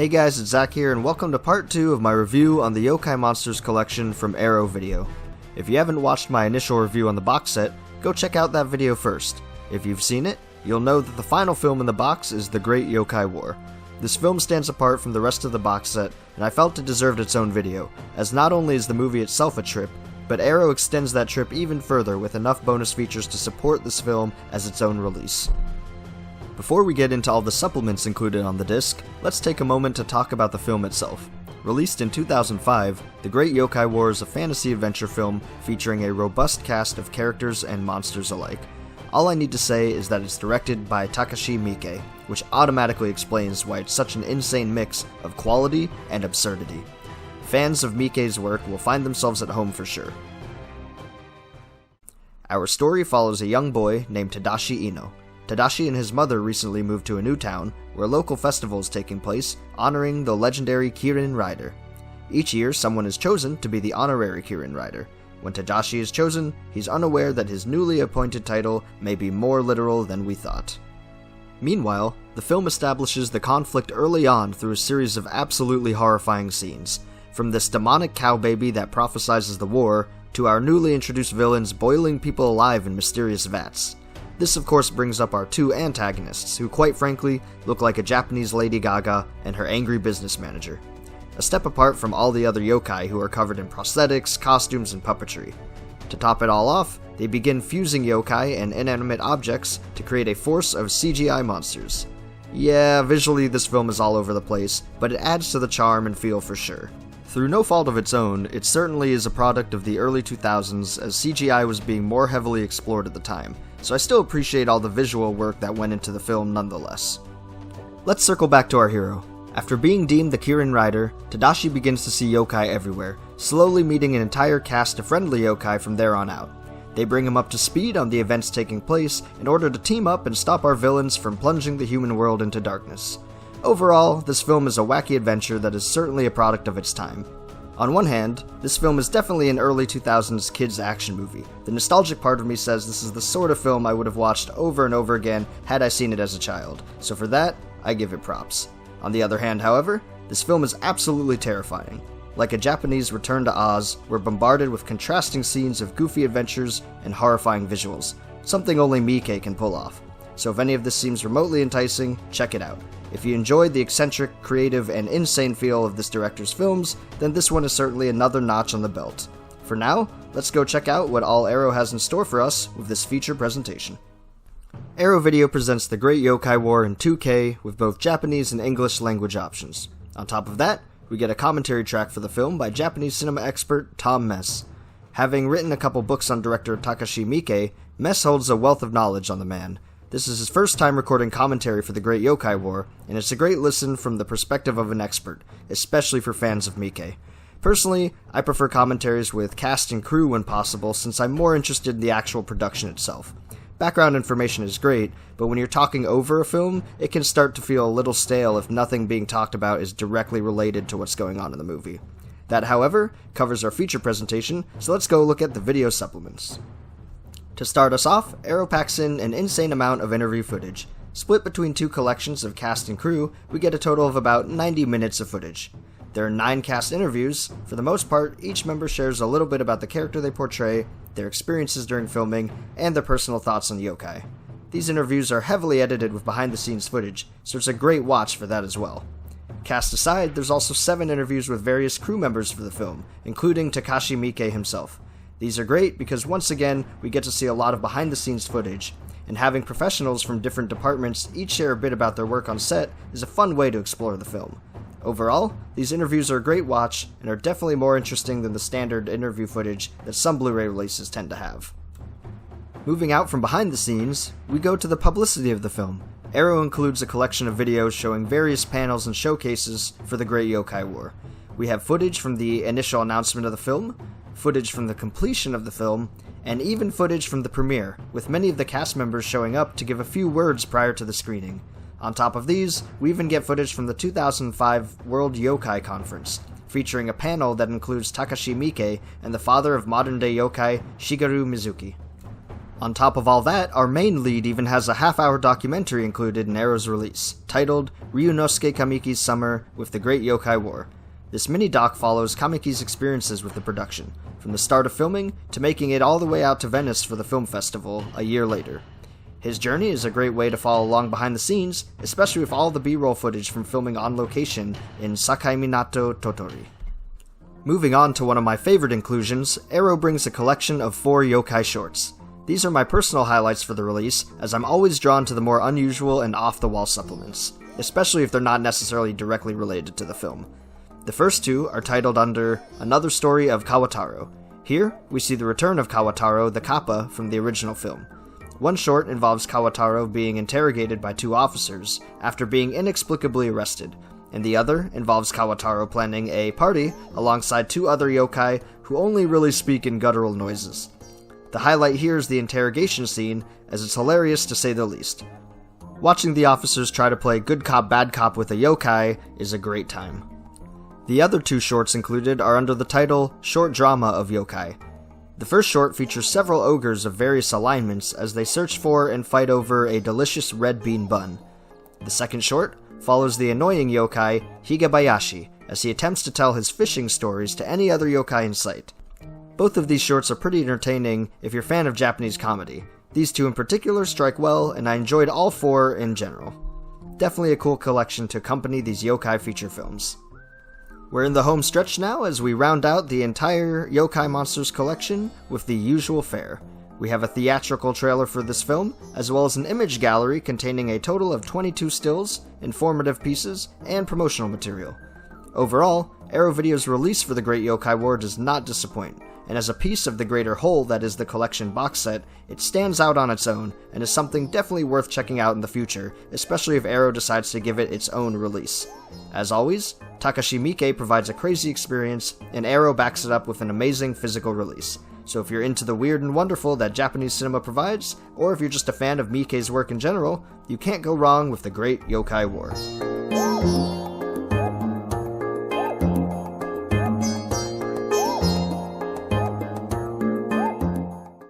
Hey guys, it's Zach here, and welcome to part 2 of my review on the Yokai Monsters collection from Arrow Video. If you haven't watched my initial review on the box set, go check out that video first. If you've seen it, you'll know that the final film in the box is The Great Yokai War. This film stands apart from the rest of the box set, and I felt it deserved its own video, as not only is the movie itself a trip, but Arrow extends that trip even further with enough bonus features to support this film as its own release. Before we get into all the supplements included on the disc, let's take a moment to talk about the film itself. Released in 2005, The Great Yokai War is a fantasy adventure film featuring a robust cast of characters and monsters alike. All I need to say is that it's directed by Takashi Miike, which automatically explains why it's such an insane mix of quality and absurdity. Fans of Miike's work will find themselves at home for sure. Our story follows a young boy named Tadashi Ino. Tadashi and his mother recently moved to a new town, where a local festival is taking place, honoring the legendary Kirin Rider. Each year, someone is chosen to be the honorary Kirin Rider. When Tadashi is chosen, he's unaware that his newly appointed title may be more literal than we thought. Meanwhile, the film establishes the conflict early on through a series of absolutely horrifying scenes, from this demonic cow baby that prophesizes the war, to our newly introduced villains boiling people alive in mysterious vats. This of course brings up our two antagonists, who quite frankly look like a Japanese Lady Gaga and her angry business manager. A step apart from all the other yokai who are covered in prosthetics, costumes, and puppetry. To top it all off, they begin fusing yokai and inanimate objects to create a force of CGI monsters. Yeah, visually this film is all over the place, but it adds to the charm and feel for sure. Through no fault of its own, it certainly is a product of the early 2000s as CGI was being more heavily explored at the time, so I still appreciate all the visual work that went into the film nonetheless. Let's circle back to our hero. After being deemed the Kirin Rider, Tadashi begins to see yokai everywhere, slowly meeting an entire cast of friendly yokai from there on out. They bring him up to speed on the events taking place in order to team up and stop our villains from plunging the human world into darkness. Overall, this film is a wacky adventure that is certainly a product of its time. On one hand, this film is definitely an early 2000s kids action movie. The nostalgic part of me says this is the sort of film I would have watched over and over again had I seen it as a child, so for that, I give it props. On the other hand, however, this film is absolutely terrifying. Like a Japanese Return to Oz, we're bombarded with contrasting scenes of goofy adventures and horrifying visuals, something only Miike can pull off. So if any of this seems remotely enticing, check it out. If you enjoyed the eccentric, creative, and insane feel of this director's films, then this one is certainly another notch on the belt. For now, let's go check out what all Arrow has in store for us with this feature presentation. Arrow Video presents The Great Yokai War in 2K with both Japanese and English language options. On top of that, we get a commentary track for the film by Japanese cinema expert Tom Mess. Having written a couple books on director Takashi Miike, Mess holds a wealth of knowledge on the man. This is his first time recording commentary for The Great Yokai War, and it's a great listen from the perspective of an expert, especially for fans of Miike. Personally, I prefer commentaries with cast and crew when possible since I'm more interested in the actual production itself. Background information is great, but when you're talking over a film, it can start to feel a little stale if nothing being talked about is directly related to what's going on in the movie. That, however, covers our feature presentation, so let's go look at the video supplements. To start us off, Arrow packs in an insane amount of interview footage. Split between two collections of cast and crew, we get a total of about 90 minutes of footage. There are 9 cast interviews. For the most part, each member shares a little bit about the character they portray, their experiences during filming, and their personal thoughts on yokai. These interviews are heavily edited with behind-the-scenes footage, so it's a great watch for that as well. Cast aside, there's also 7 interviews with various crew members for the film, including Takashi Miike himself. These are great because once again, we get to see a lot of behind-the-scenes footage, and having professionals from different departments each share a bit about their work on set is a fun way to explore the film. Overall, these interviews are a great watch, and are definitely more interesting than the standard interview footage that some Blu-ray releases tend to have. Moving out from behind the scenes, we go to the publicity of the film. Arrow includes a collection of videos showing various panels and showcases for The Great Yokai War. We have footage from the initial announcement of the film, footage from the completion of the film, and even footage from the premiere, with many of the cast members showing up to give a few words prior to the screening. On top of these, we even get footage from the 2005 World Yokai Conference, featuring a panel that includes Takashi Miike and the father of modern-day yokai, Shigeru Mizuki. On top of all that, our main lead even has a half-hour documentary included in Arrow's release, titled Ryunosuke Kamiki's Summer with the Great Yokai War. This mini-doc follows Kamiki's experiences with the production, from the start of filming to making it all the way out to Venice for the film festival a year later. His journey is a great way to follow along behind the scenes, especially with all the B-roll footage from filming on location in Sakai Minato, Totori. Moving on to one of my favorite inclusions, Arrow brings a collection of 4 yokai shorts. These are my personal highlights for the release, as I'm always drawn to the more unusual and off-the-wall supplements, especially if they're not necessarily directly related to the film. The first 2 are titled under Another Story of Kawataro. Here, we see the return of Kawataro, the Kappa, from the original film. One short involves Kawataro being interrogated by 2 officers after being inexplicably arrested, and the other involves Kawataro planning a party alongside 2 other yokai who only really speak in guttural noises. The highlight here is the interrogation scene, as it's hilarious to say the least. Watching the officers try to play good cop bad cop with a yokai is a great time. The other 2 shorts included are under the title Short Drama of Yokai. The first short features several ogres of various alignments as they search for and fight over a delicious red bean bun. The second short follows the annoying yokai Higebayashi as he attempts to tell his fishing stories to any other yokai in sight. Both of these shorts are pretty entertaining if you're a fan of Japanese comedy. These 2 in particular strike well, and I enjoyed all 4 in general. Definitely a cool collection to accompany these yokai feature films. We're in the home stretch now as we round out the entire Yokai Monsters collection with the usual fare. We have a theatrical trailer for this film, as well as an image gallery containing a total of 22 stills, informative pieces, and promotional material. Overall, Arrow Video's release for the Great Yokai War does not disappoint, and as a piece of the greater whole that is the collection box set, it stands out on its own and is something definitely worth checking out in the future, especially if Arrow decides to give it its own release. As always, Takashi Miike provides a crazy experience, and Arrow backs it up with an amazing physical release. So if you're into the weird and wonderful that Japanese cinema provides, or if you're just a fan of Miike's work in general, you can't go wrong with the Great Yokai War.